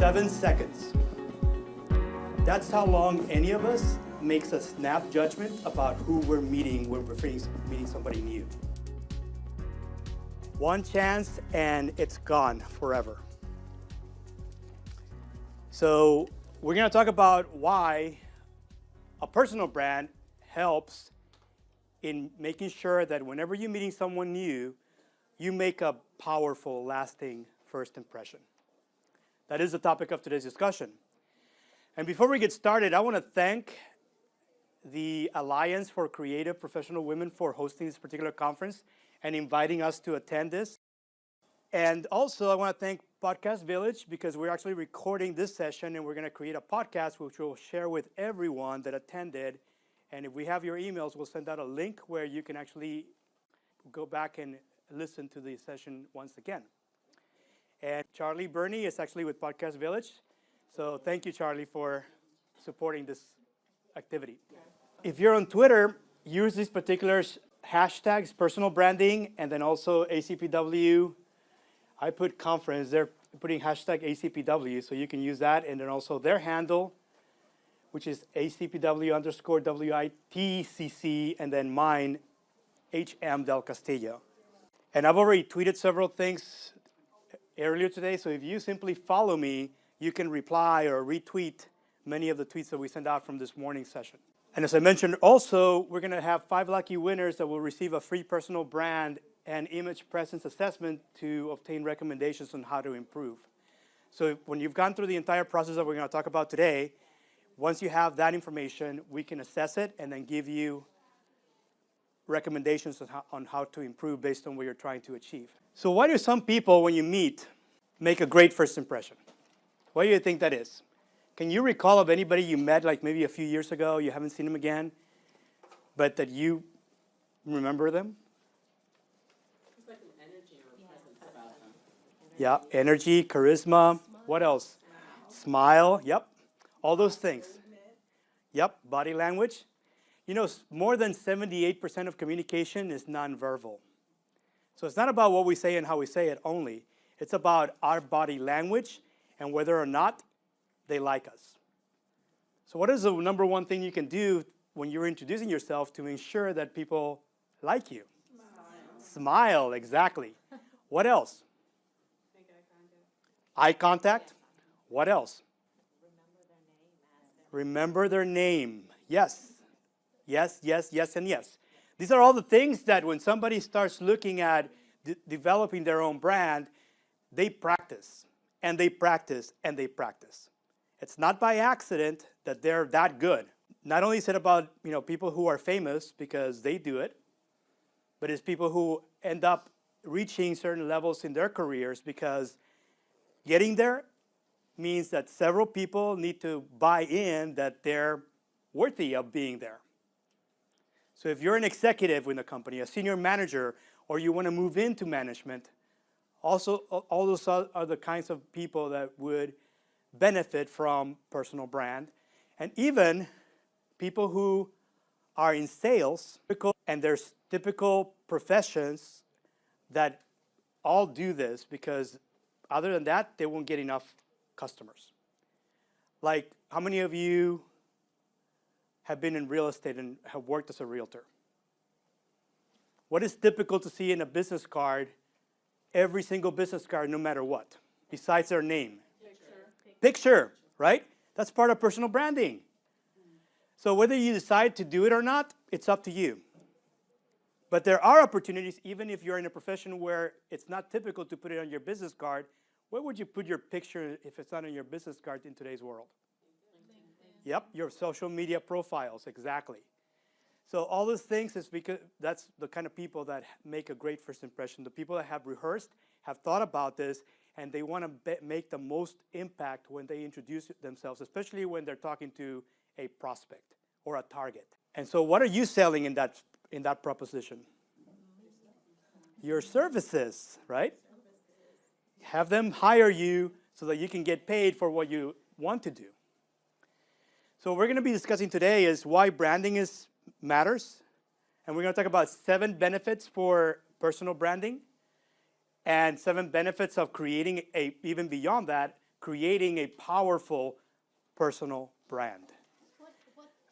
7 seconds. That's how long any of us makes a snap judgment about who we're meeting when we're meeting somebody new. One chance and it's gone forever. So we're going to talk about why a personal brand helps in making sure that whenever you're meeting someone new, you make a powerful, lasting first impression. That is the topic of today's discussion. And before we get started, I want to thank the Alliance for Creative Professional Women for hosting this particular conference and inviting us to attend this. And also, I want to thank Podcast Village because we're actually recording this session and we're going to create a podcast which we'll share with everyone that attended. And if we have your emails, we'll send out a link where you can actually go back and listen to the session once again. And Charlie Burney is actually with Podcast Village. So thank you, Charlie, for supporting this activity. If you're on Twitter, use these particular hashtags, personal branding, and then also ACPW. I put conference, they're putting hashtag ACPW, so you can use that. And then also their handle, which is ACPW_WITCC, and then mine, HM Del Castillo. And I've already tweeted several things earlier today, so if you simply follow me, you can reply or retweet many of the tweets that we sent out from this morning's session. And as I mentioned also, we're going to have 5 lucky winners that will receive a free personal brand and image presence assessment to obtain recommendations on how to improve. So when you've gone through the entire process that we're going to talk about today, once you have that information, we can assess it and then give you recommendations on how to improve based on what you're trying to achieve. So why do some people, when you meet, make a great first impression? Why do you think that is? Can you recall of anybody you met like maybe a few years ago, you haven't seen them again, but that you remember them? There's like an energy or a presence about them. Yeah, energy, charisma, what else? Smile, yep, all those things. Yep, body language. You know, more than 78% of communication is nonverbal. So it's not about what we say and how we say it only. It's about our body language and whether or not they like us. So what is the number one thing you can do when you're introducing yourself to ensure that people like you? Smile, exactly. What else? Make eye contact. Eye contact. What else? Remember their name. Yes. Yes, yes, yes, and yes. These are all the things that when somebody starts looking at developing their own brand, they practice, and they practice, and they practice. It's not by accident that they're that good. Not only is it about people who are famous because they do it, but it's people who end up reaching certain levels in their careers because getting there means that several people need to buy in that they're worthy of being there. So if you're an executive in a company, a senior manager, or you want to move into management, also all those are the kinds of people that would benefit from personal brand. And even people who are in sales, and there's typical professions that all do this because other than that, they won't get enough customers. Like, how many of you have been in real estate and have worked as a realtor? What is typical to see in a business card, every single business card, no matter what, besides their name? Picture, right? That's part of personal branding. So whether you decide to do it or not, it's up to you. But there are opportunities, even if you're in a profession where it's not typical to put it on your business card. Where would you put your picture if it's not on your business card in today's world? Yep, your social media profiles, exactly. So all those things is because that's the kind of people that make a great first impression. The people that have rehearsed, have thought about this, and they want to make the most impact when they introduce themselves, especially when they're talking to a prospect or a target. And so what are you selling in that proposition? Your services, right? Have them hire you so that you can get paid for what you want to do. So what we're going to be discussing today is why branding matters. And we're going to talk about 7 benefits for personal branding and 7 benefits of creating even beyond that, creating a powerful personal brand. What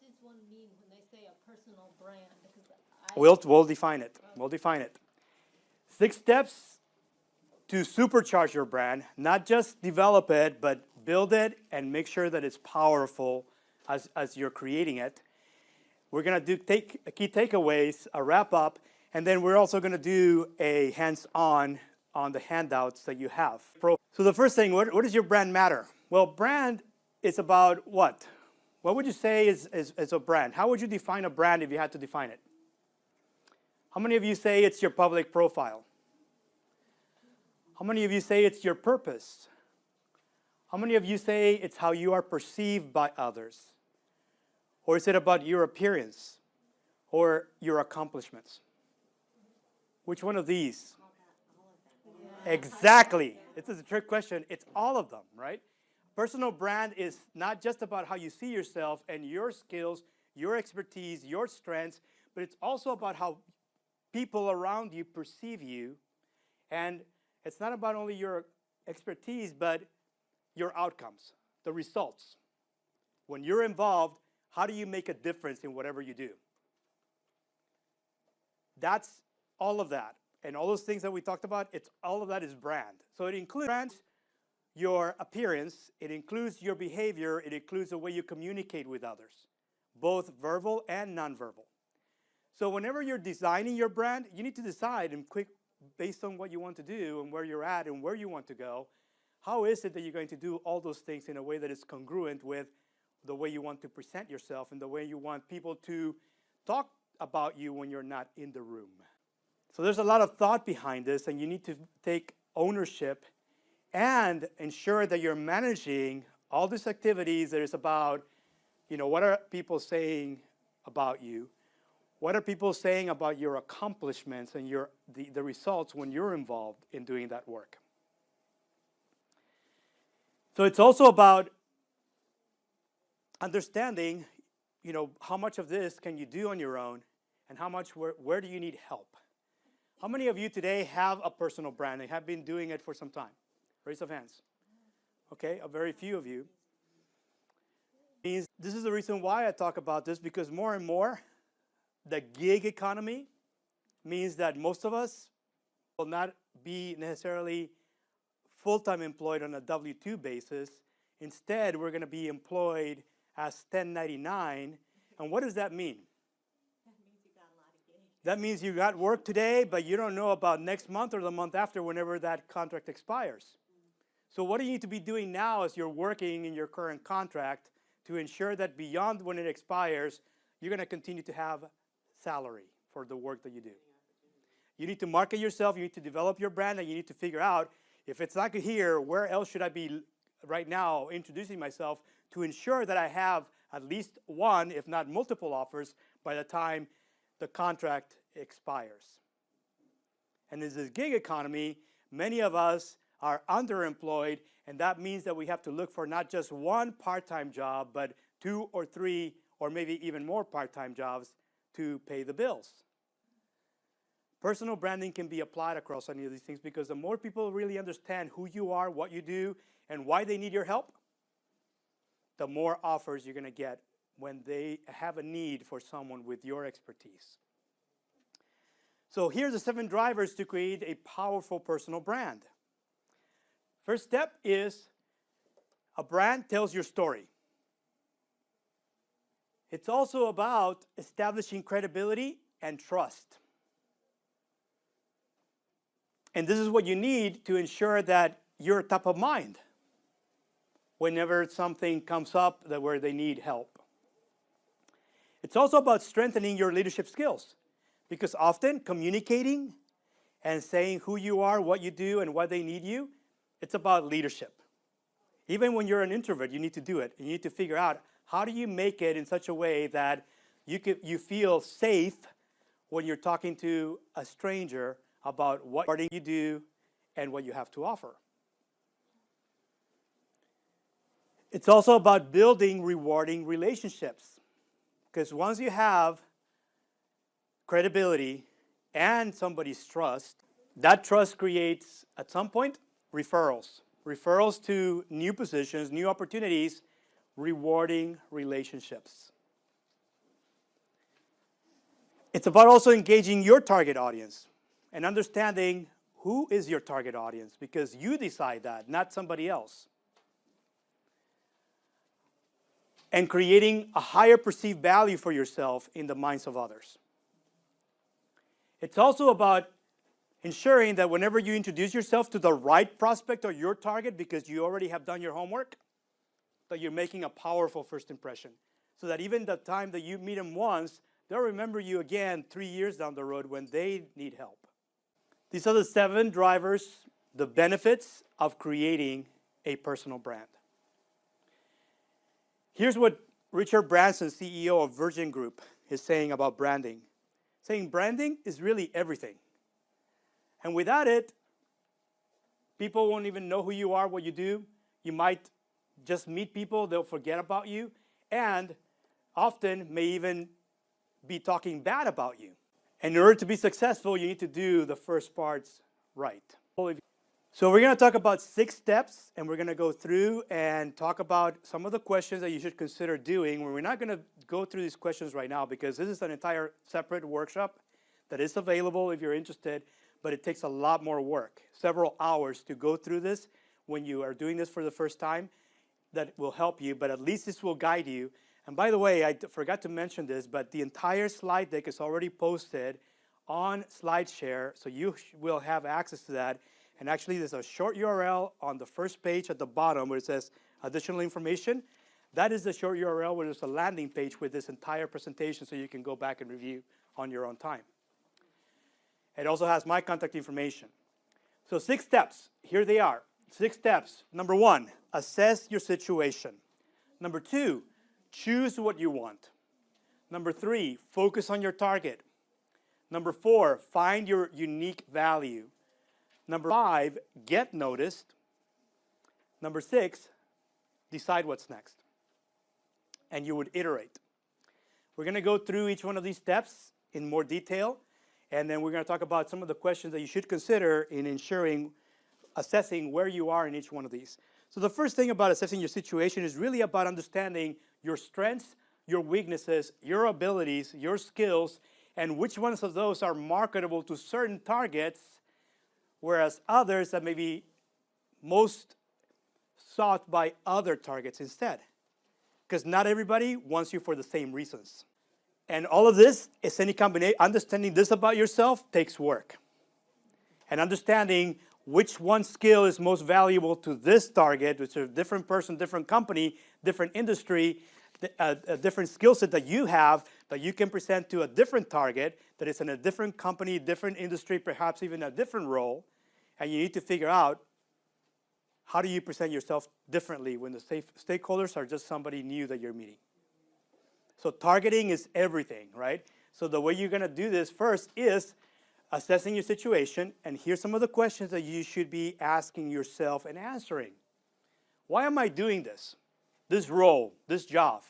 does one mean when they say a personal brand? Because We'll define it. We'll define it. 6 steps to supercharge your brand, not just develop it, but build it and make sure that it's powerful as you're creating it. We're going to do key takeaways, a wrap up, and then we're also going to do a hands-on on the handouts that you have. So the first thing, what does your brand matter? Well, brand is about what? What would you say is a brand? How would you define a brand if you had to define it? How many of you say it's your public profile? How many of you say it's your purpose? How many of you say it's how you are perceived by others? Or is it about your appearance or your accomplishments? Which one of these? Exactly. This is a trick question. It's all of them, right? Personal brand is not just about how you see yourself and your skills, your expertise, your strengths, but it's also about how people around you perceive you. And it's not about only your expertise, but your outcomes, the results. When you're involved, how do you make a difference in whatever you do? That's all of that. And all those things that we talked about, all of that is brand. So it includes your appearance, it includes your behavior, it includes the way you communicate with others, both verbal and nonverbal. So whenever you're designing your brand, you need to decide based on what you want to do and where you're at and where you want to go, how is it that you're going to do all those things in a way that is congruent with the way you want to present yourself and the way you want people to talk about you when you're not in the room. So there's a lot of thought behind this, and you need to take ownership and ensure that you're managing all these activities that is about, what are people saying about you? What are people saying about your accomplishments and the results when you're involved in doing that work? So it's also about understanding, how much of this can you do on your own and how much, where do you need help? How many of you today have a personal brand and have been doing it for some time? Raise of hands. Okay, a very few of you. This is the reason why I talk about this, because more and more, the gig economy means that most of us will not be necessarily full-time employed on a W-2 basis. Instead, we're going to be employed as 1099. And what does that mean? That means you got work today, but you don't know about next month or the month after, whenever that contract expires. So what do you need to be doing now as you're working in your current contract to ensure that beyond when it expires, you're going to continue to have salary for the work that you do? You need to market yourself, you need to develop your brand, and you need to figure out, if it's not here, where else should I be right now introducing myself to ensure that I have at least one, if not multiple offers by the time the contract expires. And in this gig economy, many of us are underemployed, and that means that we have to look for not just one part-time job, but 2 or 3 or maybe even more part-time jobs to pay the bills. Personal branding can be applied across any of these things, because the more people really understand who you are, what you do, and why they need your help, the more offers you're going to get when they have a need for someone with your expertise. So here's the 7 drivers to create a powerful personal brand. First step is a brand tells your story. It's also about establishing credibility and trust. And this is what you need to ensure that you're top of mind whenever something comes up where they need help. It's also about strengthening your leadership skills, because often communicating and saying who you are, what you do, and why they need you, it's about leadership. Even when you're an introvert, you need to do it. You need to figure out, how do you make it in such a way that you feel safe when you're talking to a stranger about what you do and what you have to offer. It's also about building rewarding relationships, because once you have credibility and somebody's trust, that trust creates, at some point, referrals. referrals to new positions, new opportunities, rewarding relationships. It's about also engaging your target audience and understanding who is your target audience, because you decide that, not somebody else. And creating a higher perceived value for yourself in the minds of others. It's also about ensuring that whenever you introduce yourself to the right prospect or your target, because you already have done your homework, that you're making a powerful first impression. So that even the time that you meet them once, they'll remember you again 3 years down the road when they need help. These are the 7 drivers, the benefits of creating a personal brand. Here's what Richard Branson, CEO of Virgin Group, is saying about branding. Saying branding is really everything. And without it, people won't even know who you are, what you do. You might just meet people, they'll forget about you, and often may even be talking bad about you. And in order to be successful, you need to do the first parts right. So we're going to talk about 6 steps, and we're going to go through and talk about some of the questions that you should consider doing. We're not going to go through these questions right now because this is an entire separate workshop that is available if you're interested, but it takes a lot more work, several hours to go through this when you are doing this for the first time. That will help you, but at least this will guide you. And by the way, I forgot to mention this, but the entire slide deck is already posted on SlideShare, so you will have access to that. And actually, there's a short URL on the first page at the bottom where it says additional information. That is the short URL where there's a landing page with this entire presentation so you can go back and review on your own time. It also has my contact information. So 6 steps, here they are. 6 steps. Number 1, assess your situation. Number 2, choose what you want. Number 3, focus on your target. Number 4, find your unique value. Number 5, get noticed. Number 6, decide what's next. And you would iterate. We're going to go through each one of these steps in more detail, and then we're going to talk about some of the questions that you should consider in assessing where you are in each one of these. So the first thing about assessing your situation is really about understanding your strengths, your weaknesses, your abilities, your skills, and which ones of those are marketable to certain targets, whereas others that may be most sought by other targets instead. Because not everybody wants you for the same reasons. And all of this is any combination. Understanding this about yourself takes work. And understanding which one skill is most valuable to this target, which is a different person, different company, different industry, a different skill set that you have that you can present to a different target that is in a different company, different industry, perhaps even a different role. And you need to figure out how do you present yourself differently when the stakeholders are just somebody new that you're meeting. So targeting is everything, right? So the way you're going to do this first is assessing your situation, and here's some of the questions that you should be asking yourself and answering. Why am I doing this? This role, this job?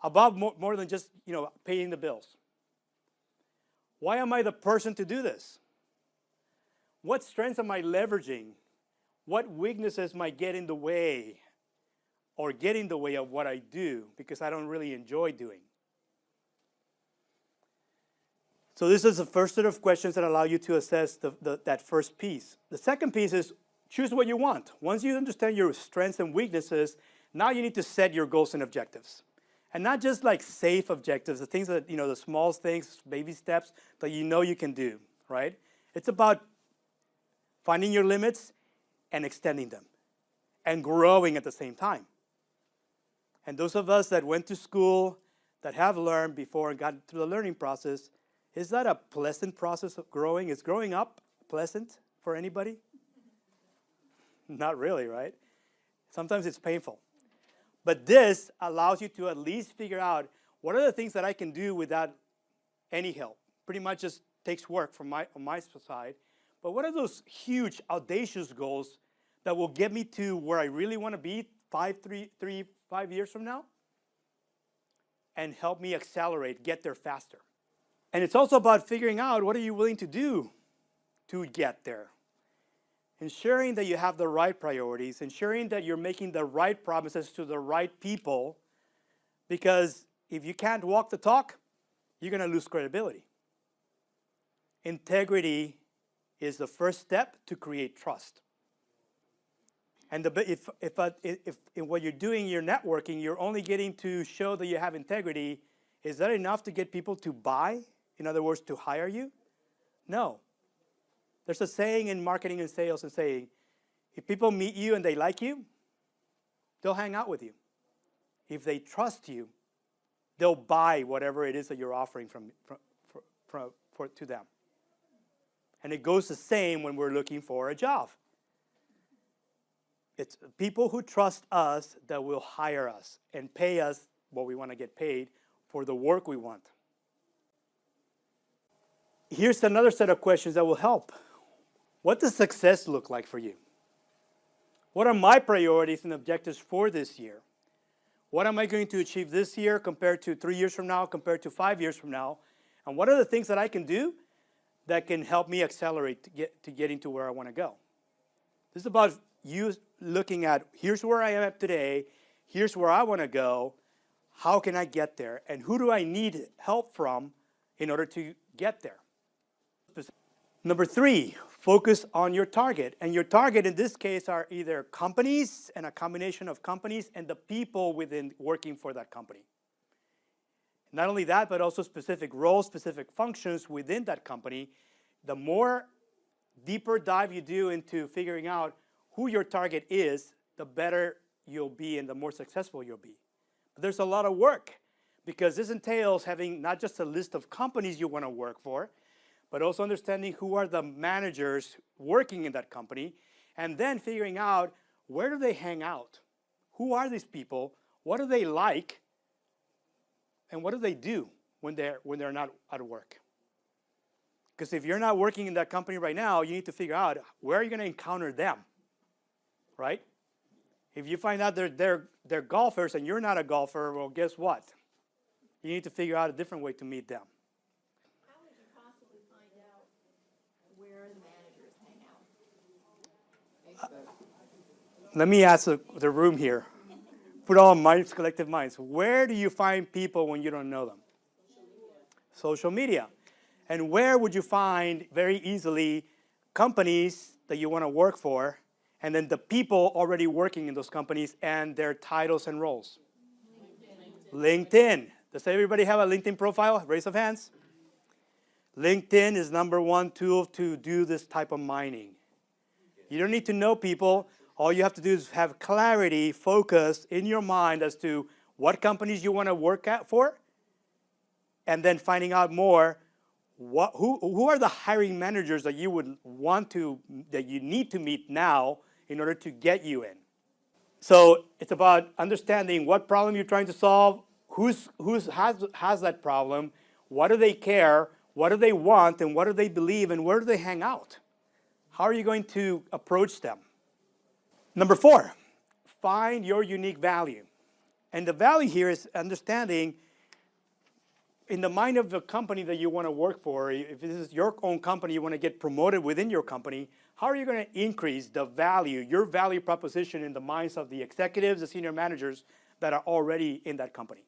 About more than just, paying the bills. Why am I the person to do this? What strengths am I leveraging? What weaknesses might get in the way or get in the way of what I do because I don't really enjoy doing? So this is the first set of questions that allow you to assess that first piece. The second piece is choose what you want. Once you understand your strengths and weaknesses, now you need to set your goals and objectives. And not just like safe objectives, the things that, the small things, baby steps that you can do, right? It's about finding your limits and extending them and growing at the same time. And those of us that went to school, that have learned before and got through the learning process, is that a pleasant process of growing? Is growing up pleasant for anybody? Not really, right? Sometimes it's painful. But this allows you to at least figure out what are the things that I can do without any help. Pretty much just takes work on my side. But what are those huge, audacious goals that will get me to where I really want to be 5 years from now? And help me accelerate, get there faster. And it's also about figuring out what are you willing to do to get there. ensuring that you have the right priorities, ensuring that you're making the right promises to the right people, because if you can't walk the talk, you're going to lose credibility. Integrity is the first step to create trust. And if in what you're doing, you're networking, you're only getting to show that you have integrity, is that enough to get people to buy? In other words, to hire you? No. There's a saying in marketing and sales and saying, if people meet you and they like you, they'll hang out with you. If they trust you, they'll buy whatever it is that you're offering to them. And it goes the same when we're looking for a job. It's people who trust us that will hire us and pay us what we want to get paid for the work we want. Here's another set of questions that will help. What does success look like for you? What are my priorities and objectives for this year? What am I going to achieve this year compared to 3 years from now, compared to 5 years from now? And what are the things that I can do that can help me accelerate to getting to where I want to go? This is about you looking at, here's where I am at today, here's where I want to go, how can I get there, and who do I need help from in order to get there? Number 3, focus on your target. And your target in this case are either companies and a combination of companies and the people within working for that company. Not only that, but also specific roles, specific functions within that company. The more deeper dive you do into figuring out who your target is, the better you'll be and the more successful you'll be. But there's a lot of work because this entails having not just a list of companies you want to work for, but also understanding who are the managers working in that company, and then figuring out where do they hang out? Who are these people? What do they like? And what do they do when they're not at work? Because if you're not working in that company right now, you need to figure out where are you going to encounter them, right? If you find out they're golfers and you're not a golfer, well, guess what? You need to figure out a different way to meet them. How would you possibly find out where the managers hang out? Let me ask the room here. Put all minds, collective minds. Where do you find people when you don't know them? Social media. And where would you find very easily companies that you want to work for, and then the people already working in those companies and their titles and roles? LinkedIn. Does everybody have a LinkedIn profile? Raise of hands. LinkedIn is #1 tool to do this type of mining. You don't need to know people. All you have to do is have clarity, focus in your mind as to what companies you want to work for, and then finding out more, who are the hiring managers that you would that you need to meet now in order to get you in. So it's about understanding what problem you're trying to solve, who has that problem, what do they care, what do they want, and what do they believe, and where do they hang out? How are you going to approach them? Number 4, find your unique value. And the value here is understanding in the mind of the company that you want to work for, if this is your own company, you want to get promoted within your company, how are you going to increase the value, your value proposition in the minds of the executives, the senior managers that are already in that company?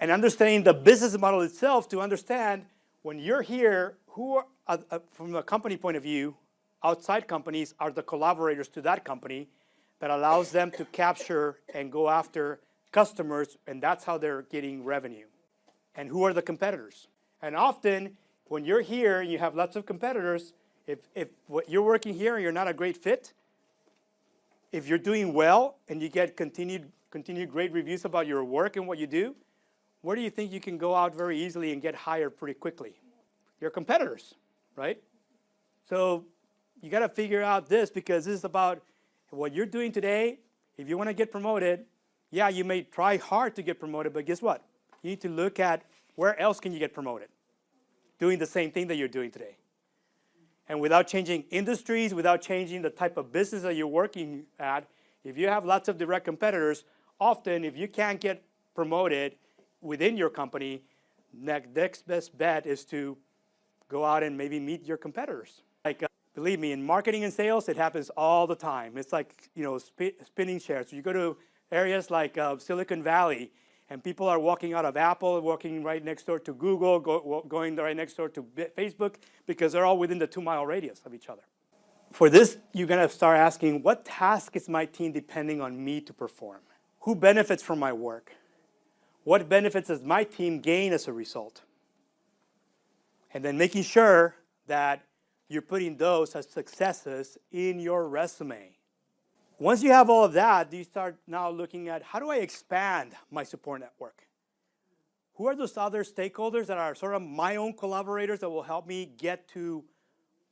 And understanding the business model itself to understand when you're here, who are, from a company point of view, outside companies are the collaborators to that company that allows them to capture and go after customers, and that's how they're getting revenue. And who are the competitors? And often, when you're here and you have lots of competitors, if what you're working here and you're not a great fit, if you're doing well and you get continued great reviews about your work and what you do, where do you think you can go out very easily and get hired pretty quickly? Your competitors, right? So you got to figure out this, because this is about what you're doing today. If you want to get promoted, yeah, you may try hard to get promoted, but guess what? You need to look at where else can you get promoted, doing the same thing that you're doing today. And without changing industries, without changing the type of business that you're working at, if you have lots of direct competitors, often if you can't get promoted within your company, next best bet is to go out and maybe meet your competitors. Believe me, in marketing and sales, it happens all the time. It's like, spinning shares. You go to areas like Silicon Valley, and people are walking out of Apple, walking right next door to Google, going right next door to Facebook, because they're all within the 2-mile radius of each other. For this, you're going to start asking, what task is my team depending on me to perform? Who benefits from my work? What benefits does my team gain as a result? And then making sure that you're putting those as successes in your resume. Once you have all of that, you start now looking at, how do I expand my support network? Who are those other stakeholders that are sort of my own collaborators that will help me get to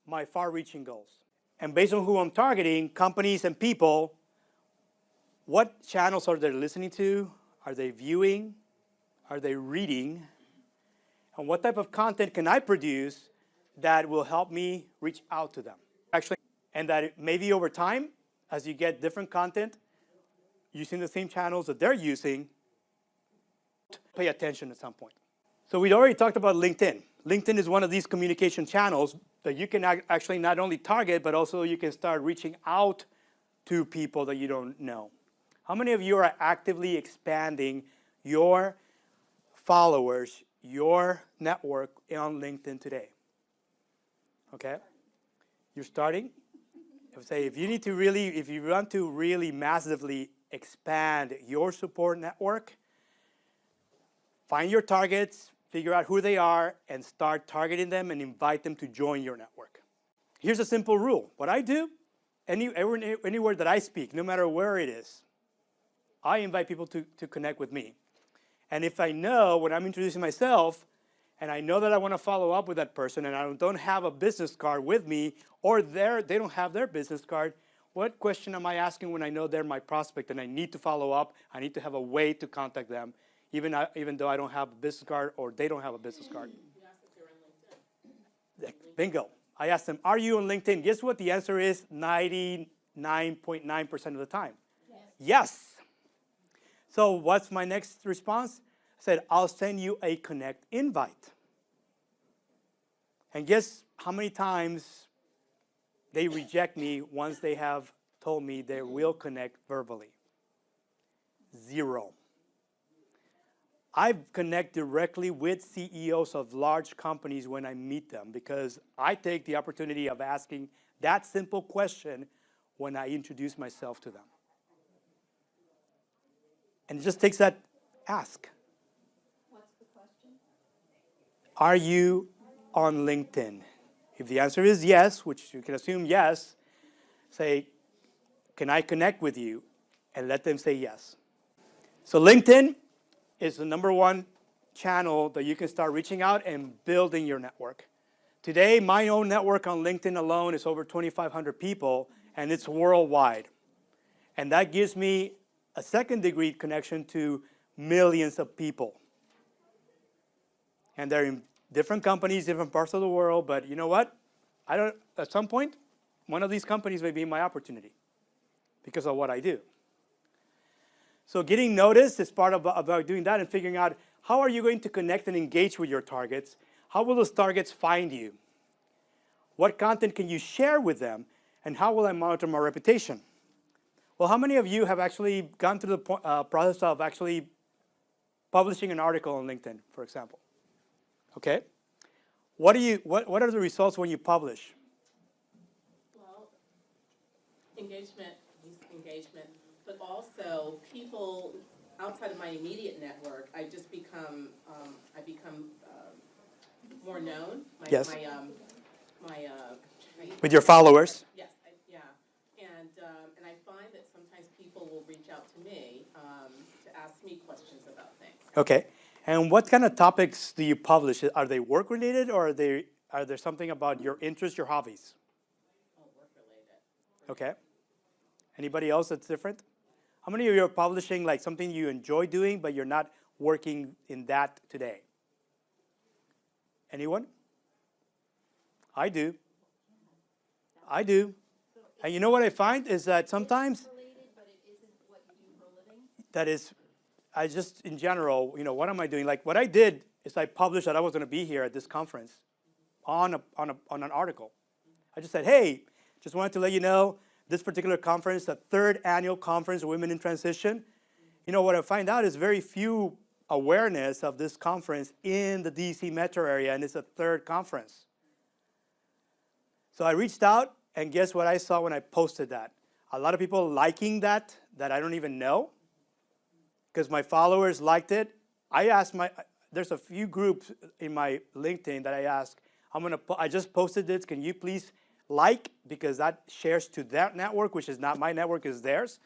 my far-reaching goals? And based on who I'm targeting, companies and people, what channels are they listening to? Are they viewing? Are they reading? And what type of content can I produce that will help me reach out to them? Actually, and that maybe over time, as you get different content, using the same channels that they're using, pay attention at some point. So we already talked about LinkedIn. LinkedIn is one of these communication channels that you can actually not only target, but also you can start reaching out to people that you don't know. How many of you are actively expanding your followers, your network on LinkedIn today? Okay? You're starting? If you want to really massively expand your support network, find your targets, figure out who they are, and start targeting them and invite them to join your network. Here's a simple rule. What I do, anywhere that I speak, no matter where it is, I invite people to connect with me. And if I know when I'm introducing myself, and I know that I want to follow up with that person, and I don't have a business card with me, or they don't have their business card, what question am I asking when I know they're my prospect and I need to follow up? I need to have a way to contact them, even though I don't have a business card or they don't have a business card. You asked if they're on LinkedIn. Bingo. I asked them, are you on LinkedIn? Guess what the answer is 99.9% of the time? Yes. So what's my next response? I said, I'll send you a connect invite. And guess how many times they reject me once they have told me they will connect verbally? 0. I connect directly with CEOs of large companies when I meet them because I take the opportunity of asking that simple question when I introduce myself to them. And it just takes that ask. What's the question? Are you on LinkedIn? If the answer is yes, which you can assume yes, say, can I connect with you? And let them say yes. So LinkedIn is the #1 channel that you can start reaching out and building your network. Today, my own network on LinkedIn alone is over 2,500 people, and it's worldwide. And that gives me a second-degree connection to millions of people. And they're in different companies, different parts of the world, but you know what? At some point, one of these companies may be my opportunity because of what I do. So getting noticed is part of about doing that and figuring out how are you going to connect and engage with your targets? How will those targets find you? What content can you share with them? And how will I monitor my reputation? Well, how many of you have actually gone through the process of actually publishing an article on LinkedIn, for example? Okay. What are the results when you publish? Well, engagement, but also people outside of my immediate network. I just become more known. Yes. With your followers? Yes, and I find that sometimes people will reach out to me to ask me questions about things. Okay. And what kind of topics do you publish? Are they work-related, or are there something about your interests, your hobbies? Oh, work-related. Okay. Anybody else that's different? How many of you are publishing like something you enjoy doing, but you're not working in that today? Anyone? I do. And you know what I find is that sometimes that is, in general, what am I doing? Like what I did is I published that I was going to be here at this conference on an article. I just said, hey, just wanted to let you know this particular conference, the 3rd annual conference of Women in Transition. You know, what I find out is very few awareness of this conference in the DC metro area, and it's a 3rd conference. So I reached out, and guess what I saw when I posted that? A lot of people liking that I don't even know, because my followers liked it. I asked there's a few groups in my LinkedIn that I ask, I just posted this, can you please like, because that shares to that network, which is not my network, is theirs.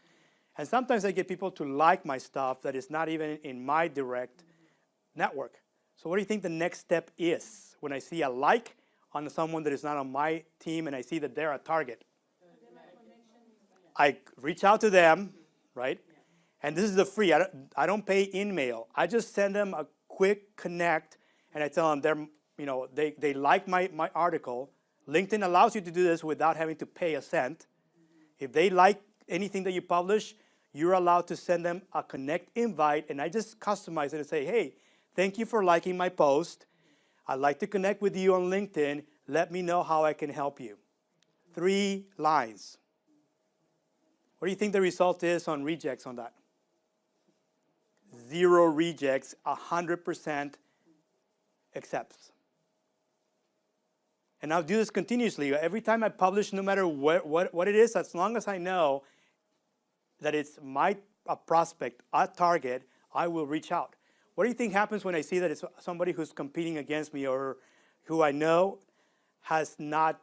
And sometimes I get people to like my stuff that is not even in my direct network. So what do you think the next step is when I see a like on someone that is not on my team and I see that they're a target? I reach out to them, right? And this is the free. I don't pay in mail. I just send them a quick connect, and I tell them they like my article. LinkedIn allows you to do this without having to pay a cent. If they like anything that you publish, you're allowed to send them a connect invite, and I just customize it and say, hey, thank you for liking my post. I'd like to connect with you on LinkedIn. Let me know how I can help you. 3 lines. What do you think the result is on rejects on that? 0 rejects, 100% accepts. And I'll do this continuously. Every time I publish, no matter what it is, as long as I know that it's a prospect, a target, I will reach out. What do you think happens when I see that it's somebody who's competing against me or who I know has not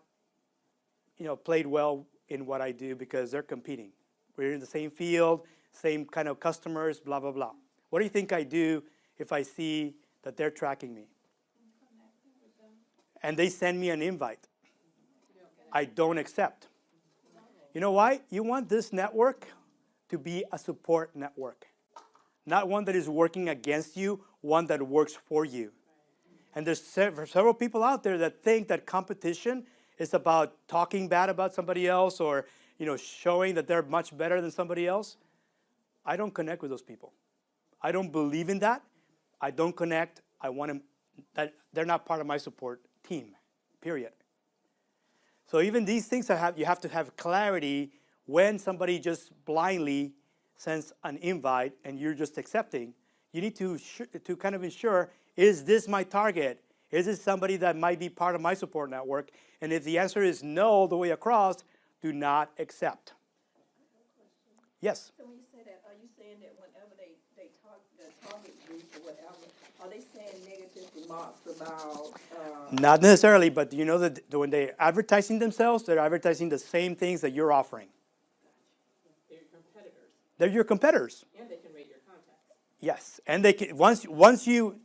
played well in what I do because they're competing? We're in the same field, same kind of customers, blah, blah, blah. What do you think I do if I see that they're tracking me? And they send me an invite. I don't accept. You know why? You want this network to be a support network. Not one that is working against you, one that works for you. And there's several people out there that think that competition is about talking bad about somebody else or showing that they're much better than somebody else. I don't connect with those people. I don't believe in that. I don't connect. I want them, that they're not part of my support team, period. So even these things you have to have clarity when somebody just blindly sends an invite and you're just accepting. You need to kind of ensure, is this my target? Is this somebody that might be part of my support network? And if the answer is no all the way across, do not accept. Yes? So when you say that, are you saying that whenever they talk, the target group or whatever, are they saying negative remarks about? Not necessarily, but you know that when they're advertising themselves, they're advertising the same things that you're offering. They're your competitors, They're your competitors. and they can rate your contacts. Yes, and they can once you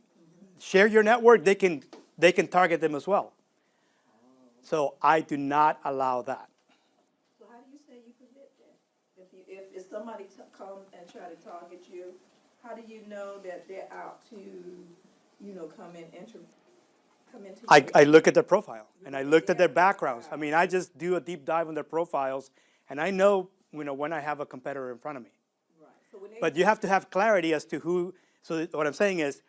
share your network, they can target them as well. So I do not allow that. So how do you say you prevent that? If somebody come and try to target you, how do you know that they're out to, come into I look at their profile and I looked at their backgrounds. I mean, I just do a deep dive on their profiles, and I know when I have a competitor in front of me. Right. So when But you have to have clarity as to who. So what I'm saying is,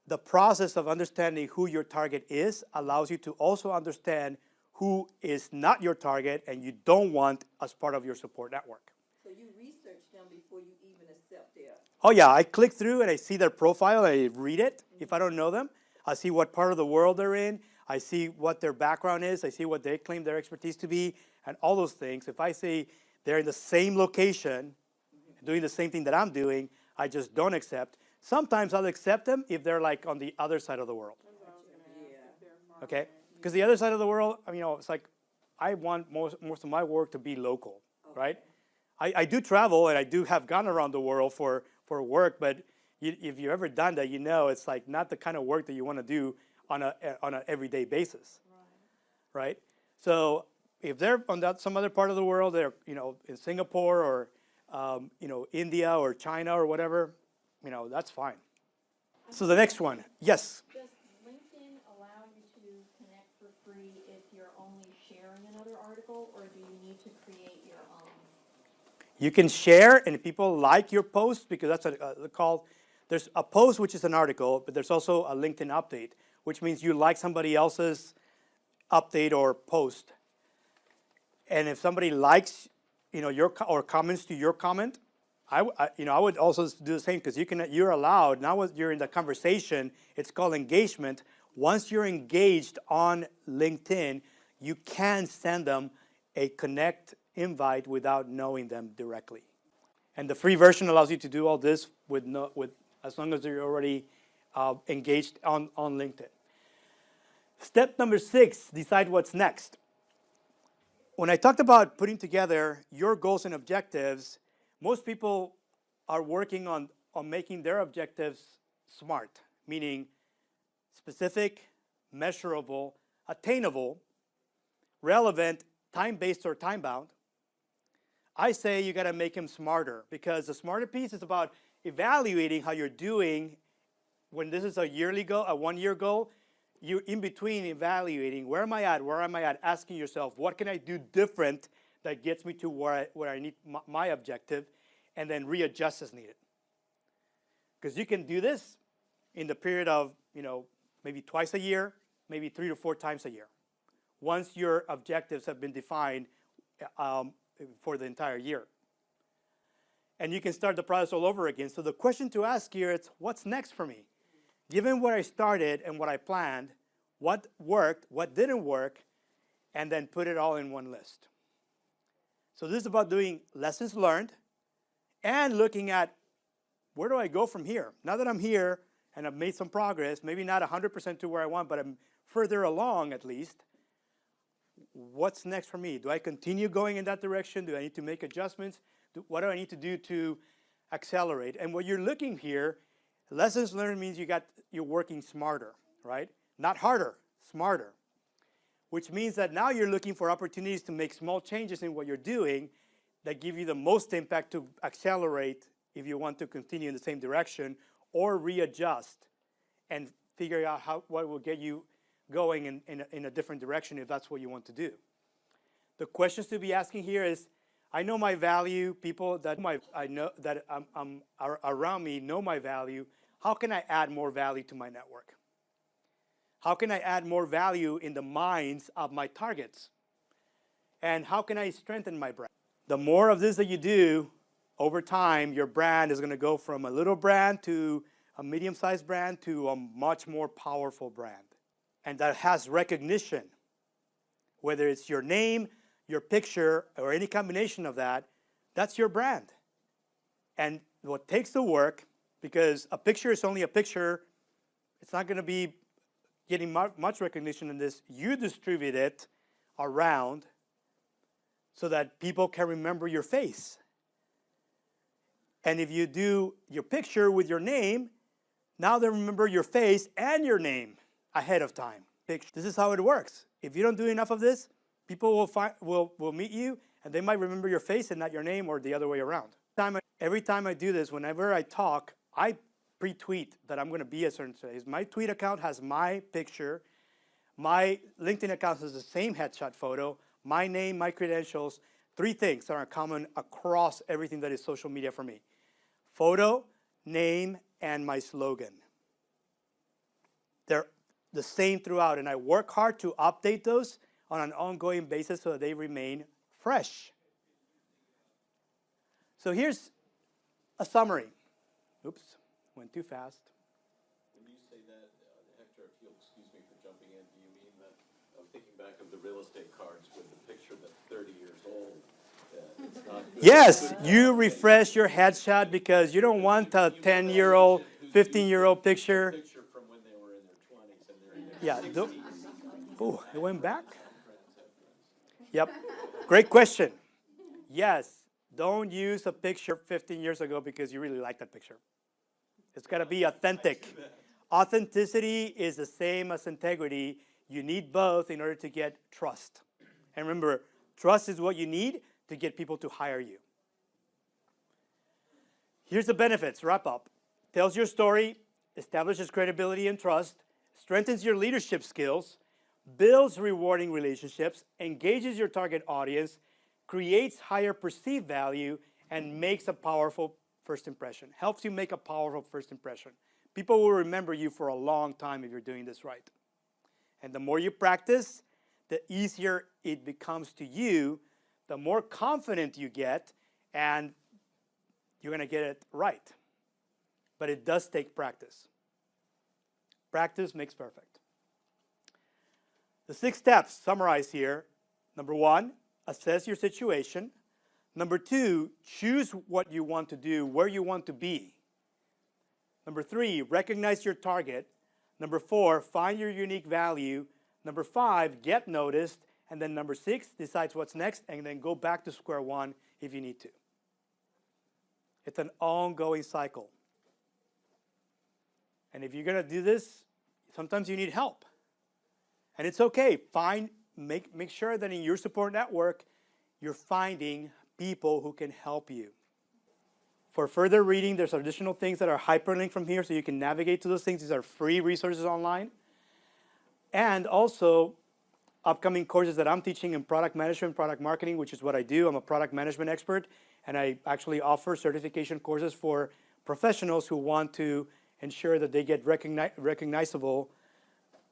the process of understanding who your target is allows you to also understand who is not your target and you don't want as part of your support network. So you research them before you even accept their. Oh yeah, I click through and I see their profile and I read it. If I don't know them, I see what part of the world they're in. I see what their background is. I see what they claim their expertise to be and all those things. If I see they're in the same location, doing the same thing that I'm doing, I just don't accept. Sometimes I'll accept them if they're like on the other side of the world. Okay? Because the other side of the world, it's like I want most of my work to be local, right? I do travel and I do have gone around the world for work, but if you've ever done that, it's like not the kind of work that you want to do on an everyday basis, right? So if they're on some other part of the world, they're in Singapore or India or China or whatever, that's fine. So the next one, yes. Does LinkedIn allow you to connect for free if you're only sharing another article, or do you need to create your own? You can share, and if people like your post, because that's called, there's a post which is an article, but there's also a LinkedIn update, which means you like somebody else's update or post, And if somebody likes, or comments to your comment, I would also do the same, because you're allowed, now you're in the conversation, it's called engagement. Once you're engaged on LinkedIn, you can send them a connect invite without knowing them directly. And the free version allows you to do all this as long as you're already engaged on LinkedIn. Step number 6, decide what's next. When I talked about putting together your goals and objectives, most people are working on making their objectives SMART, meaning specific, measurable, attainable, relevant, time-based or time-bound. I say you got to make them smarter, because the smarter piece is about evaluating how you're doing. When this is a yearly goal, a 1-year goal, you're in between evaluating, where am I at, asking yourself, what can I do different that gets me to where I need my objective, and then readjust as needed. Because you can do this in the period of, maybe twice a year, maybe 3 to 4 times a year, once your objectives have been defined for the entire year. And you can start the process all over again. So the question to ask here is, what's next for me? Given where I started and what I planned, what worked, what didn't work, and then put it all in one list. So this is about doing lessons learned and looking at, where do I go from here? Now that I'm here and I've made some progress, maybe not 100% to where I want, but I'm further along at least, what's next for me? Do I continue going in that direction? Do I need to make adjustments? What do I need to do to accelerate? And what you're looking here, lessons learned means you're working smarter, right? Not harder, smarter. Which means that now you're looking for opportunities to make small changes in what you're doing that give you the most impact to accelerate if you want to continue in the same direction, or readjust and figure out what will get you going in a different direction if that's what you want to do. The questions to be asking here is, I know my value, people that I know that are around me know my value. How can I add more value to my network? How can I add more value in the minds of my targets? And how can I strengthen my brand? The more of this that you do, over time, your brand is going to go from a little brand to a medium-sized brand to a much more powerful brand. And that has recognition, whether it's your name, your picture, or any combination of that, that's your brand. And what takes the work, because a picture is only a picture, it's not going to be getting much recognition in this. You distribute it around so that people can remember your face. And if you do your picture with your name, now they remember your face and your name ahead of time. This is how it works. If you don't do enough of this, people will meet you, and they might remember your face and not your name, or the other way around. Every time I do this, whenever I talk, I pre-tweet that I'm going to be a certain place. My tweet account has my picture. My LinkedIn account has the same headshot photo, my name, my credentials. 3 things that are common across everything that is social media for me: photo, name, and my slogan. They're the same throughout, and I work hard to update those on an ongoing basis so that they remain fresh. So here's a summary. Oops, went too fast. When you say that, Hector, if you'll excuse me for jumping in, do you mean that, I'm thinking back of the real estate cards with the picture that's 30 years old. It's not good. Yes, you refresh your headshot because you don't want a 10-year-old, 15-year-old picture. Picture from when they were in their 20s and they're in their 60s. Oh, it went back? Yep, great question. Yes, don't use a picture 15 years ago because you really like that picture. It's got to be authentic. Authenticity is the same as integrity. You need both in order to get trust. And remember, trust is what you need to get people to hire you. Here's the benefits, wrap up. Tells your story, establishes credibility and trust, strengthens your leadership skills, builds rewarding relationships, engages your target audience, creates higher perceived value, and makes a powerful first impression. Helps you make a powerful first impression. People will remember you for a long time if you're doing this right. And the more you practice, the easier it becomes to you the more confident you get, and you're going to get it right. But it does take practice. Practice makes perfect. The 6 steps summarized here. Number 1, assess your situation. Number 2, choose what you want to do, where you want to be. Number 3, recognize your target. Number 4, find your unique value. Number 5, get noticed. And then number 6, decides what's next, and then go back to square one if you need to. It's an ongoing cycle. And if you're going to do this, sometimes you need help. And it's okay. Make sure that in your support network, you're finding people who can help you. For further reading, there's additional things that are hyperlinked from here, so you can navigate to those things. These are free resources online. And also, upcoming courses that I'm teaching in product management, product marketing, which is what I do. I'm a product management expert, and I actually offer certification courses for professionals who want to ensure that they get recognizable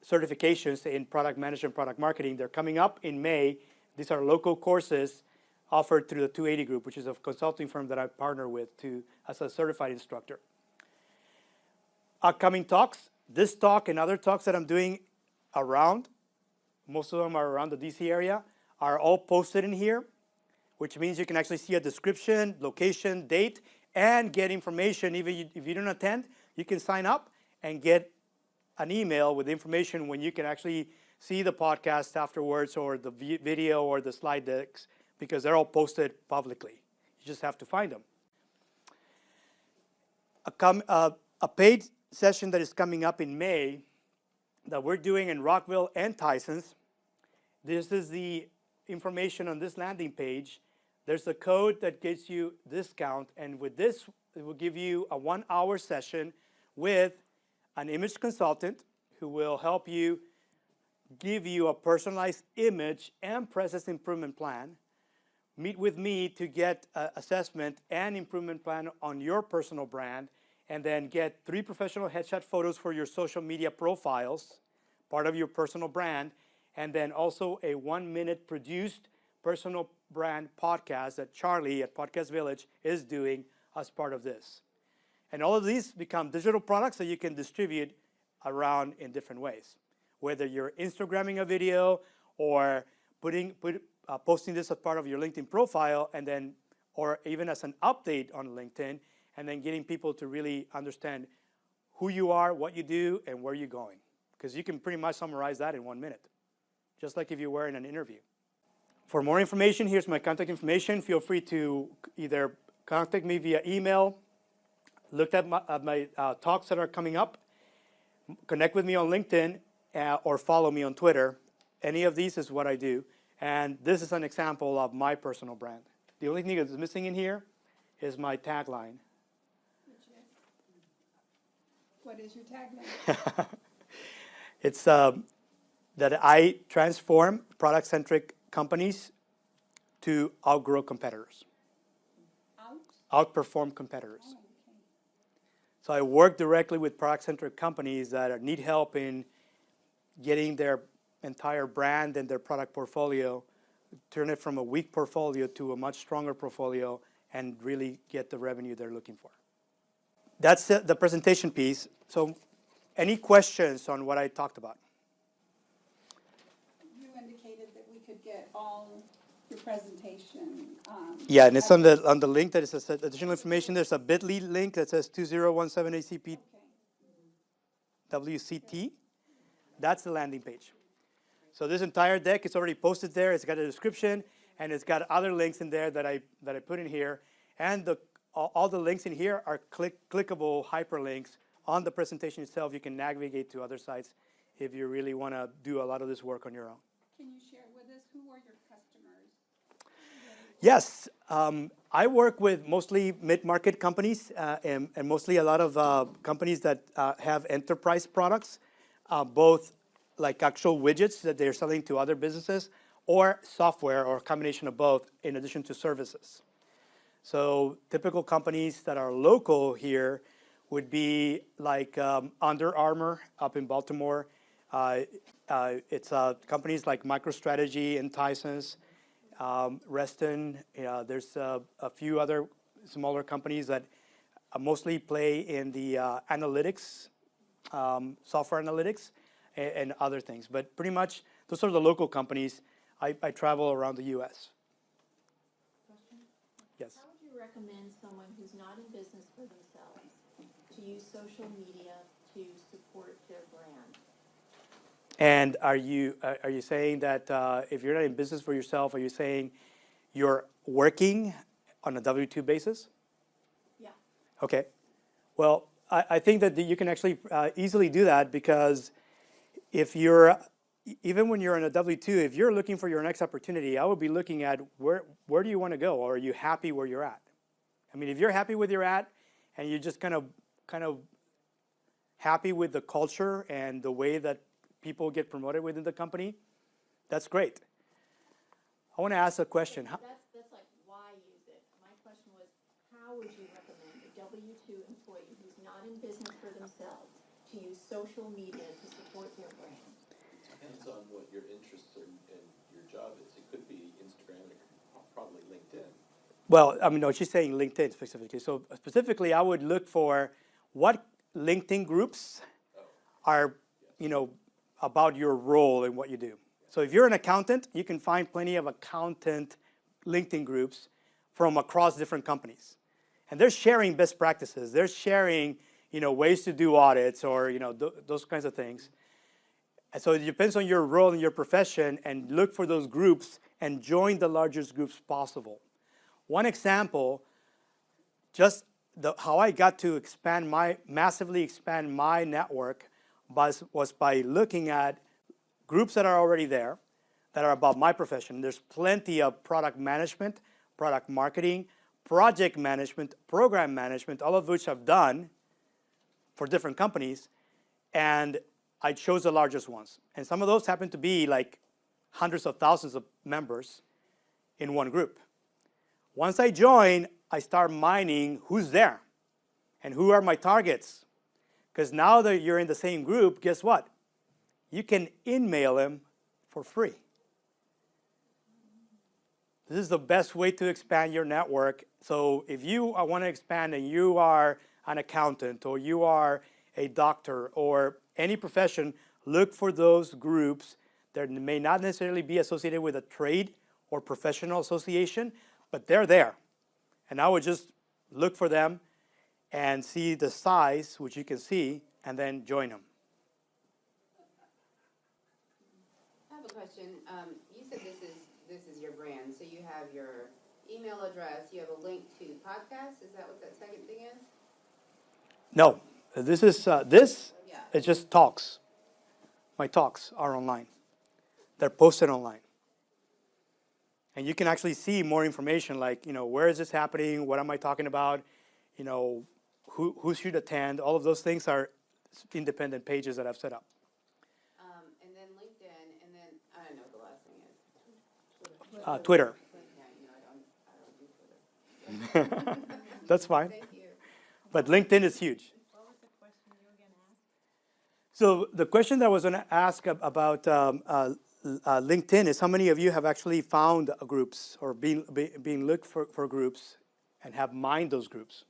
certifications in product management, product marketing. They're coming up in May. These are local courses offered through the 280 Group, which is a consulting firm that I partner with as a certified instructor. Upcoming talks, this talk and other talks that I'm doing around, most of them are around the DC area, are all posted in here, which means you can actually see a description, location, date, and get information. Even if you don't attend, you can sign up and get an email with information when you can actually see the podcast afterwards, or the video, or the slide decks, because they're all posted publicly. You just have to find them. A paid session that is coming up in May that we're doing in Rockville and Tysons. This is the information on this landing page. There's a code that gets you discount, and with this, it will give you a 1-hour session with an image consultant who will help you give you a personalized image and process improvement plan. Meet with me to get an assessment and improvement plan on your personal brand, and then get 3 professional headshot photos for your social media profiles, part of your personal brand, and then also a 1-minute produced personal brand podcast that Charlie at Podcast Village is doing as part of this. And all of these become digital products that you can distribute around in different ways. Whether you're Instagramming a video, or posting this as part of your LinkedIn profile, and then, or even as an update on LinkedIn, and then getting people to really understand who you are, what you do, and where you're going. Because you can pretty much summarize that in 1 minute, just like if you were in an interview. For more information, here's my contact information. Feel free to either contact me via email, look at my talks that are coming up, connect with me on LinkedIn, or follow me on Twitter. Any of these is what I do. And this is an example of my personal brand. The only thing that's missing in here is my tagline. What is your tagline? It's that I transform product-centric companies to outgrow competitors. Outperform competitors. Oh, okay. So I work directly with product-centric companies that need help in getting their entire brand and their product portfolio, turn it from a weak portfolio to a much stronger portfolio, and really get the revenue they're looking for. That's the presentation piece. So any questions on what I talked about? You indicated that we could get all your presentation. Yeah, and it's on the link that says additional information. There's a bit.ly link that says 2017 ACPWCT. That's the landing page. So this entire deck is already posted there. It's got a description, and it's got other links in there that I put in here. And all the links in here are clickable hyperlinks on the presentation itself. You can navigate to other sites if you really want to do a lot of this work on your own. Can you share with us who are your customers? Yes, I work with mostly mid-market companies and mostly a lot of companies that have enterprise products, both like actual widgets that they're selling to other businesses, or software, or a combination of both, in addition to services. So typical companies that are local here would be like Under Armour up in Baltimore. It's companies like MicroStrategy and Tysons. Reston. There's a few other smaller companies that mostly play in the analytics, software analytics, and other things. But pretty much, those are the local companies. I travel around the U.S. Question? Yes. How would you recommend someone who's not in business for themselves to use social media to support their brand? And are you saying that if you're not in business for yourself, are you saying you're working on a W-2 basis? Yeah. Okay. Well, I think that you can actually easily do that, because if you're, even when you're on a W-2, if you're looking for your next opportunity, I would be looking at where do you want to go, or are you happy where you're at? I mean, if you're happy where you're at, and you're just kind of happy with the culture and the way that people get promoted within the company, that's great. I want to ask a question. That's like why use it. My question was, how would you recommend a W-2 employee who's not in business for themselves to use social media to support their brand? Depends on what your interests and your job is. It could be Instagram, it could probably LinkedIn. Well, I mean, no, she's saying LinkedIn specifically. So specifically, I would look for what LinkedIn groups are, about your role and what you do. So if you're an accountant, you can find plenty of accountant LinkedIn groups from across different companies. And they're sharing best practices. They're sharing, ways to do audits, or, those kinds of things. And so it depends on your role in your profession, and look for those groups and join the largest groups possible. One example, just how I got to massively expand my network was by looking at groups that are already there, that are about my profession. There's plenty of product management, product marketing, project management, program management, all of which I've done for different companies, and I chose the largest ones. And some of those happen to be like hundreds of thousands of members in one group. Once I join, I start mining who's there and who are my targets. Because now that you're in the same group, guess what? You can email them for free. This is the best way to expand your network. So if you want to expand and you are an accountant, or you are a doctor, or any profession, look for those groups that may not necessarily be associated with a trade or professional association, but they're there. And I would just look for them and see the size, which you can see, and then join them. I have a question. You said this is your brand, so you have your email address, you have a link to podcasts. Is that what that second thing is? No, this is it's just talks. My talks are online. They're posted online. And you can actually see more information, like, where is this happening? What am I talking about? Who should attend? All of those things are independent pages that I've set up. And then LinkedIn, and then, I don't know what the last thing is. Twitter. Yeah, I don't do Twitter. That's fine. Thank you. But LinkedIn is huge. What was the question you were going to ask? So the question that I was going to ask about LinkedIn is, how many of you have actually found groups, or being looked for groups, and have mined those groups?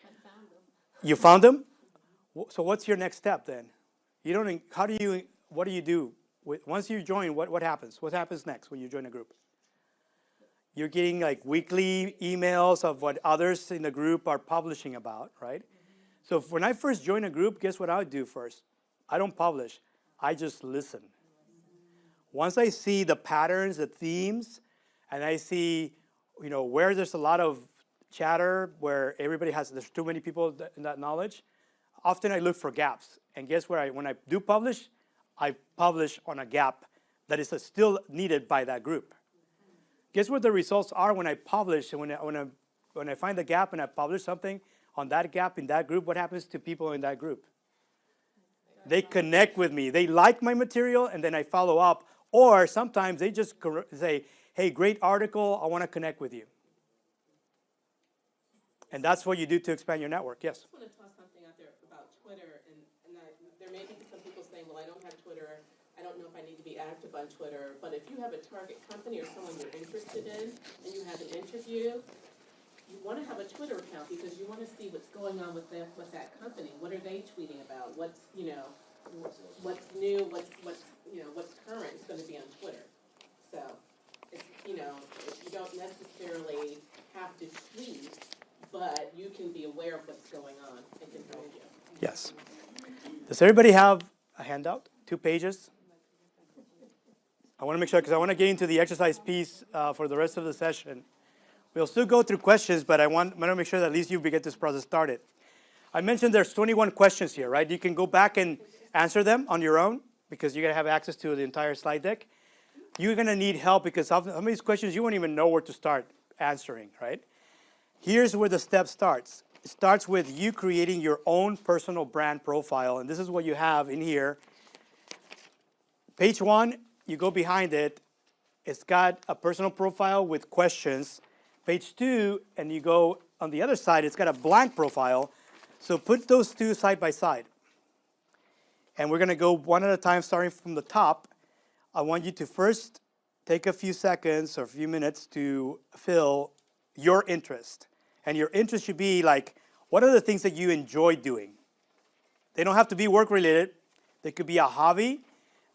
I found them. You found them? So what's your next step then? What do you do? Once you join, what happens? What happens next when you join a group? You're getting like weekly emails of what others in the group are publishing about, right? So when I first join a group, guess what I would do first? I don't publish. I just listen. Once I see the patterns, the themes, and I see, where there's a lot of chatter, where there's too many people in that knowledge, often I look for gaps. And guess where? When I do publish, I publish on a gap that is still needed by that group. Guess what the results are when I publish, and when I find the gap and I publish something on that gap in that group? What happens to people in that group? They connect with me. They like my material, and then I follow up. Or sometimes they just say, hey, great article, I want to connect with you. And that's what you do to expand your network. Yes? I just want to toss something out there about Twitter, and there may be some people saying, well, I don't have Twitter, I don't know if I need to be active on Twitter, but if you have a target company or someone you're interested in, and you have an interview, you want to have a Twitter account because you want to see what's going on with that company. What are they tweeting about? What's, what's new, what's current is going to be on Twitter. So, it's, you don't necessarily have to tweet, but you can be aware of what's going on. It can help you. Yes. Does everybody have a handout? 2 pages? I want to make sure, because I want to get into the exercise piece for the rest of the session. We'll still go through questions, but I want to make sure that at least you get this process started. I mentioned there's 21 questions here, right? You can go back and answer them on your own, because you're going to have access to the entire slide deck. You're going to need help, because some of these questions you won't even know where to start answering, right? Here's where the step starts. It starts with you creating your own personal brand profile, and this is what you have in here. Page 1, you go behind it. It's got a personal profile with questions. Page 2, and you go on the other side, it's got a blank profile. So put those 2 side by side. And we're going to go one at a time, starting from the top. I want you to first take a few seconds or a few minutes to fill your interest. And your interest should be like, what are the things that you enjoy doing? They don't have to be work-related. They could be a hobby.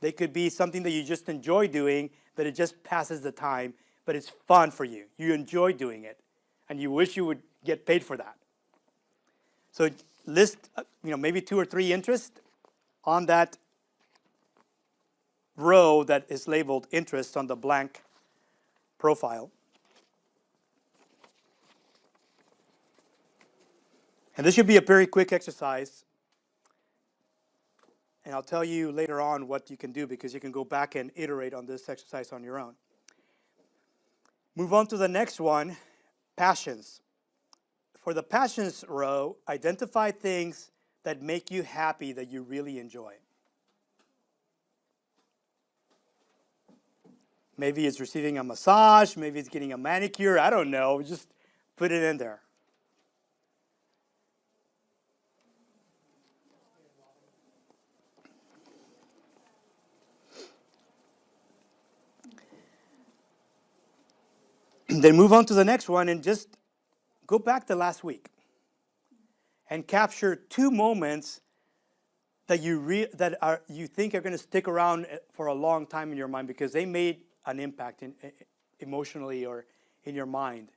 They could be something that you just enjoy doing, that it just passes the time, but it's fun for you. You enjoy doing it, and you wish you would get paid for that. So list, maybe 2 or 3 interests on that row that is labeled interests on the blank profile. And this should be a very quick exercise. And I'll tell you later on what you can do, because you can go back and iterate on this exercise on your own. Move on to the next one, passions. For the passions row, identify things that make you happy, that you really enjoy. Maybe it's receiving a massage, maybe it's getting a manicure, I don't know, just put it in there. Then move on to the next one and just go back to last week and capture 2 moments that you think are going to stick around for a long time in your mind, because they made an impact emotionally or in your mind.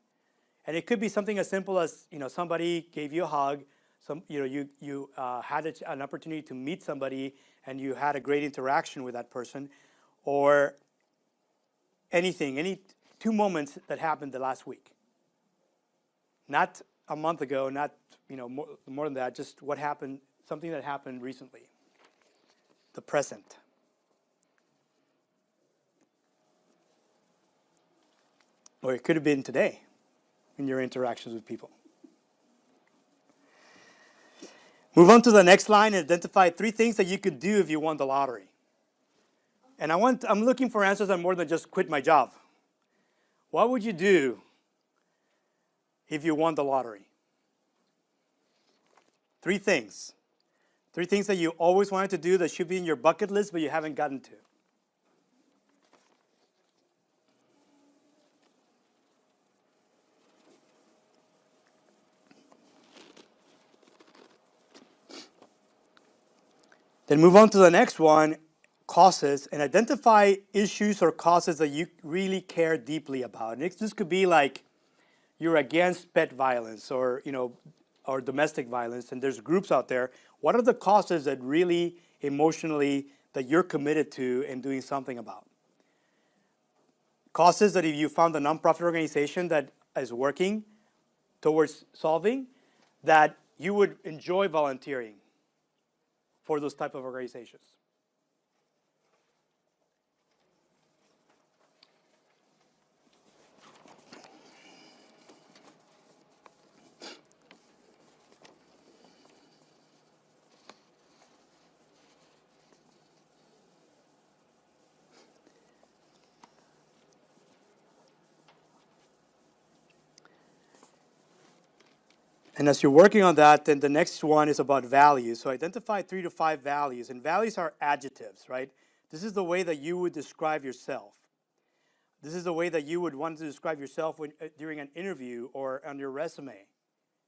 And it could be something as simple as somebody gave you a hug, you had an opportunity to meet somebody and you had a great interaction with that person, or any 2 moments that happened the last week. Not a month ago, not more than that, just what happened, something that happened recently. The present. Or it could have been today in your interactions with people. Move on to the next line and identify 3 things that you could do if you won the lottery. And I'm looking for answers that are more than just quit my job. What would you do if you won the lottery? 3 things. 3 things that you always wanted to do that should be in your bucket list, but you haven't gotten to. Then move on to the next one, causes, and identify issues or causes that you really care deeply about. And this could be like you're against pet violence or domestic violence, and there's groups out there. What are the causes that really emotionally that you're committed to and doing something about? Causes that if you found a nonprofit organization that is working towards solving, that you would enjoy volunteering for those type of organizations. And as you're working on that, then the next one is about values. So identify 3 to 5 values. And values are adjectives, right? This is the way that you would describe yourself. This is the way that you would want to describe yourself during an interview or on your resume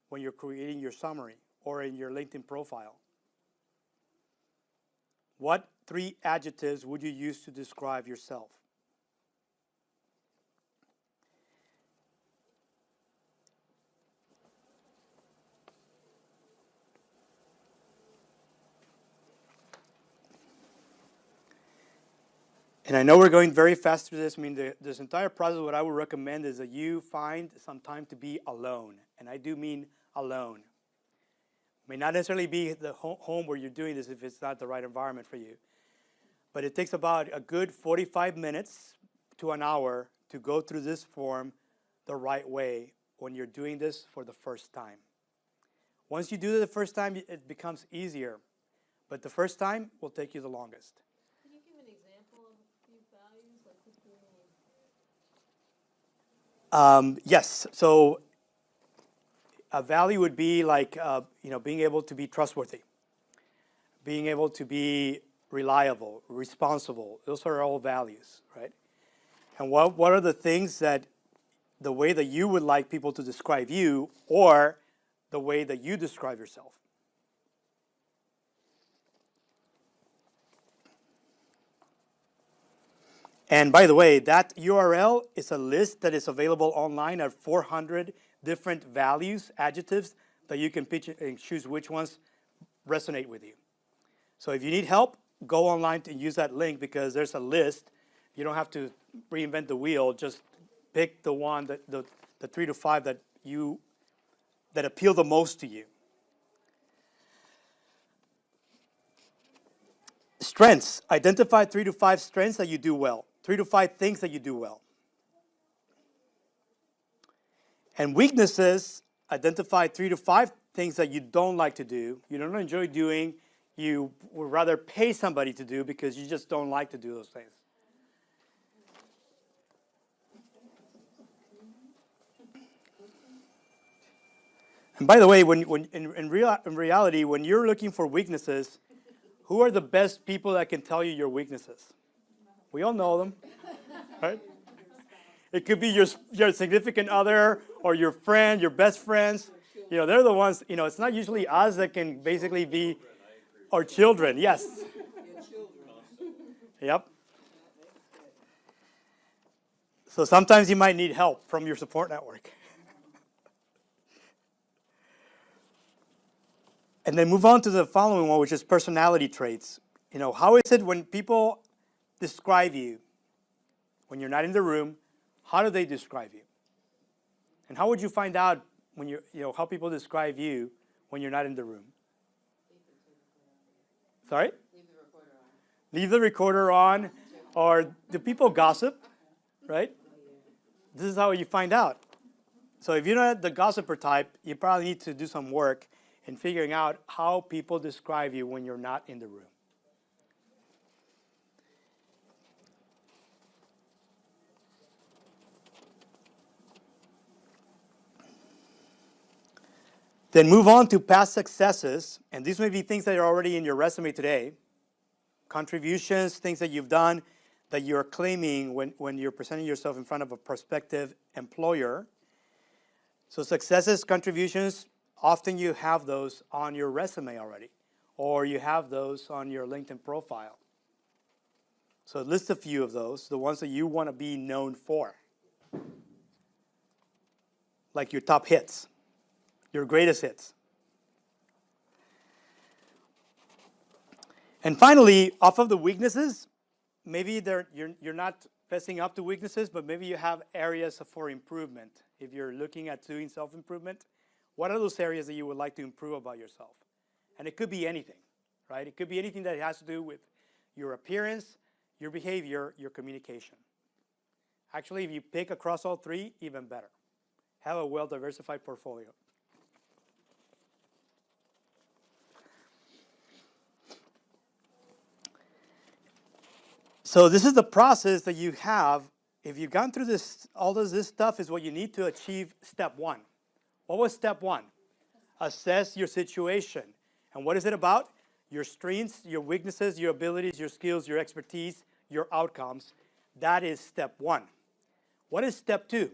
when you're creating your summary or in your LinkedIn profile. What 3 adjectives would you use to describe yourself? And I know we're going very fast through this. I mean, this entire process, what I would recommend is that you find some time to be alone. And I do mean alone. May not necessarily be the home where you're doing this if it's not the right environment for you. But it takes about a good 45 minutes to an hour to go through this form the right way when you're doing this for the first time. Once you do it the first time, it becomes easier. But the first time will take you the longest. Can you give an example of a few values, like what do you mean? Yes. So a value would be like being able to be trustworthy, being able to be reliable, responsible. Those are all values, right? And what are the things that the way that you would like people to describe you, or the way that you describe yourself? And by the way, that URL is a list that is available online at 400 different values, adjectives, that you can pitch and choose which ones resonate with you. So if you need help, go online and use that link, because there's a list. You don't have to reinvent the wheel. Just pick the one, the 3 to 5 that appeal the most to you. Strengths. Identify 3 to 5 strengths that you do well. 3 to 5 things that you do well. And weaknesses. Identify 3 to 5 things that you don't like to do, you don't enjoy doing, you would rather pay somebody to do because you just don't like to do those things. And by the way, in reality, when you're looking for weaknesses, who are the best people that can tell you your weaknesses? We all know them, right? It could be your significant other or your friend, your best friends. You know, they're the ones, it's not usually us that can basically be our children. Yes. Yep. So sometimes you might need help from your support network. And then move on to the following one, which is personality traits. How is it when people describe you, when you're not in the room, how do they describe you? And how would you find out when how people describe you when you're not in the room? Sorry? Leave the recorder on. Or do people gossip? Right? This is how you find out. So if you're not the gossiper type, you probably need to do some work in figuring out how people describe you when you're not in the room. Then move on to past successes, and these may be things that are already in your resume today. Contributions, things that you've done that you're claiming when you're presenting yourself in front of a prospective employer. So successes, contributions, often you have those on your resume already, or you have those on your LinkedIn profile. So list a few of those, the ones that you want to be known for. Like your top hits, your greatest hits. And finally, off of the weaknesses, maybe you're not fessing up to weaknesses, but maybe you have areas for improvement. If you're looking at doing self-improvement, what are those areas that you would like to improve about yourself? And it could be anything, right? It could be anything that has to do with your appearance, your behavior, your communication. Actually, if you pick across all three, even better. Have a well-diversified portfolio. So this is the process that you have. If you've gone through this, all of this stuff is what you need to achieve step one. What was step one? Assess your situation. And what is it about? your strengths, your weaknesses, your abilities, your skills, your expertise, your outcomes. That is step 1. What is step 2?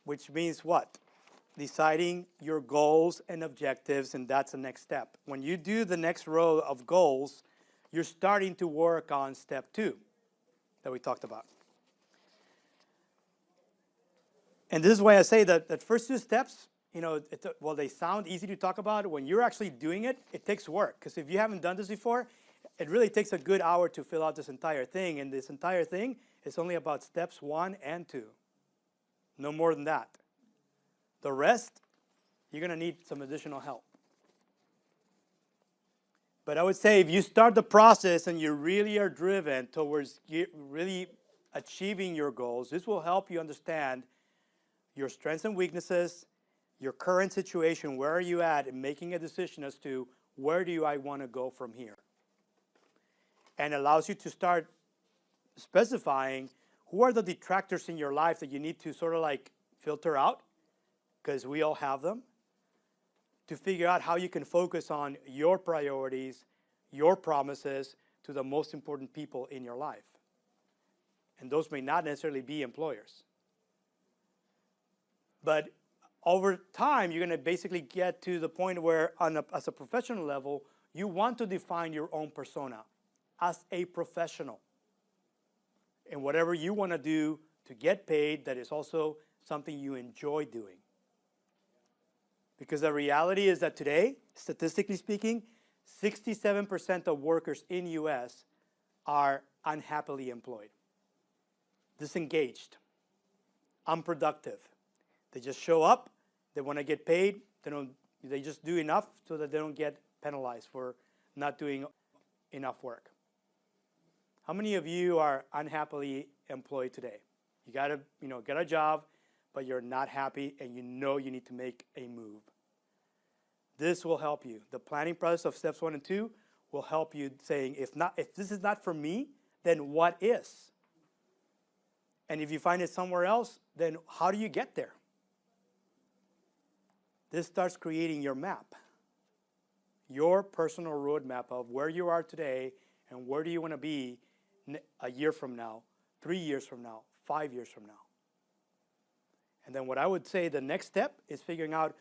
Which means what? Deciding your goals and objectives, and that's the next step. When you do the next row of goals, you're starting to work on step 2 that we talked about. And this is why I say that the first 2 steps, while they sound easy to talk about, when you're actually doing it, it takes work. Because if you haven't done this before, it really takes a good hour to fill out this entire thing. And this entire thing is only about steps 1 and 2. No more than that. The rest, you're going to need some additional help. But I would say if you start the process and you really are driven towards really achieving your goals, this will help you understand your strengths and weaknesses, your current situation, where are you at, and making a decision as to where do I want to go from here. And allows you to start specifying who are the detractors in your life that you need to sort of like filter out, because we all have them, to figure out how you can focus on your priorities, your promises to the most important people in your life. And those may not necessarily be employers. But over time, you're going to basically get to the point where, as a professional level, you want to define your own persona as a professional. And whatever you want to do to get paid, that is also something you enjoy doing. Because the reality is that today, statistically speaking, 67% of workers in U.S. are unhappily employed, disengaged, unproductive. They just show up, they want to get paid, they just do enough so that they don't get penalized for not doing enough work. How many of you are unhappily employed today? You got a job, but you're not happy and you know you need to make a move. This will help you. The planning process of steps 1 and 2 will help you saying, if this is not for me, then what is? And if you find it somewhere else, then how do you get there? This starts creating your map, your personal roadmap of where you are today and where do you want to be a year from now, 3 years from now, 5 years from now. And then what I would say the next step is figuring out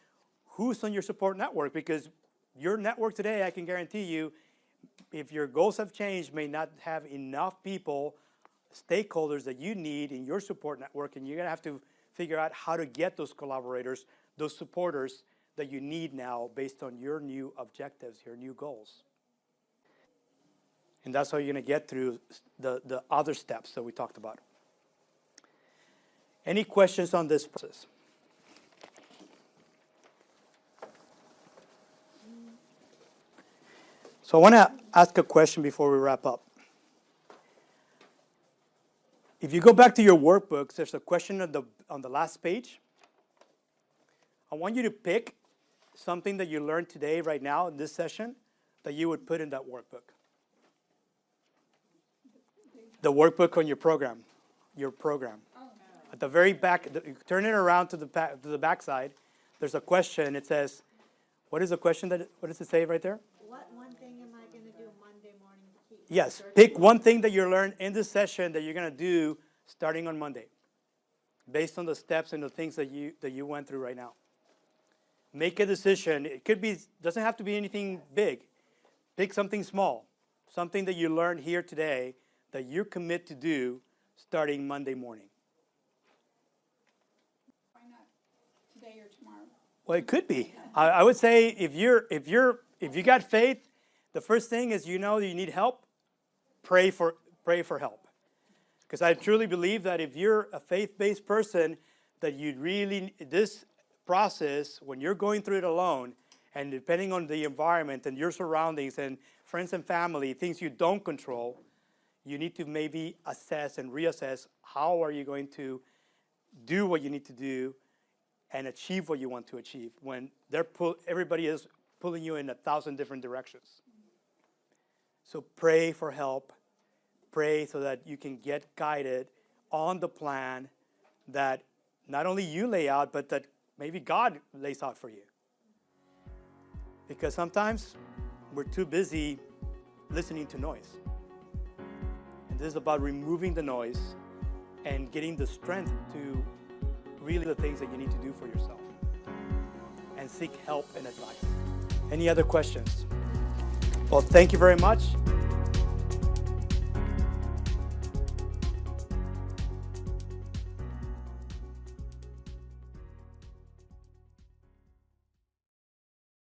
who's on your support network, because your network today, I can guarantee you, if your goals have changed, may not have enough people, stakeholders that you need in your support network, and you're going to have to figure out how to get those collaborators, those supporters that you need now based on your new objectives, your new goals. And that's how you're going to get through the other steps that we talked about. Any questions on this process? So I want to ask a question before we wrap up. If you go back to your workbooks, there's a question on the last page. I want you to pick something that you learned today, right now, in this session, that you would put in that workbook. The workbook on your program. At the very back, turn it around to the back side. There's a question. It says, what is the question? What does it say right there? What one thing am I going to do Monday morning to keep? Yes, pick one thing that you learned in this session that you're going to do starting on Monday, based on the steps and the things that you went through right now. Make a decision. It doesn't have to be anything big. Pick something small, something that you learned here today that you commit to do starting Monday morning. Why not today or tomorrow? Well, it could be. I would say if you got faith, the first thing is you need help. Pray for help, because I truly believe that if you're a faith-based person, that this process, when you're going through it alone, and depending on the environment and your surroundings and friends and family, things you don't control, you need to maybe assess and reassess how are you going to do what you need to do and achieve what you want to achieve when everybody is pulling you in 1,000 different directions. So pray for help. Pray so that you can get guided on the plan that not only you lay out, but that maybe God lays out for you. Because sometimes we're too busy listening to noise. And this is about removing the noise and getting the strength to really the things that you need to do for yourself and seek help and advice. Any other questions? Well, thank you very much.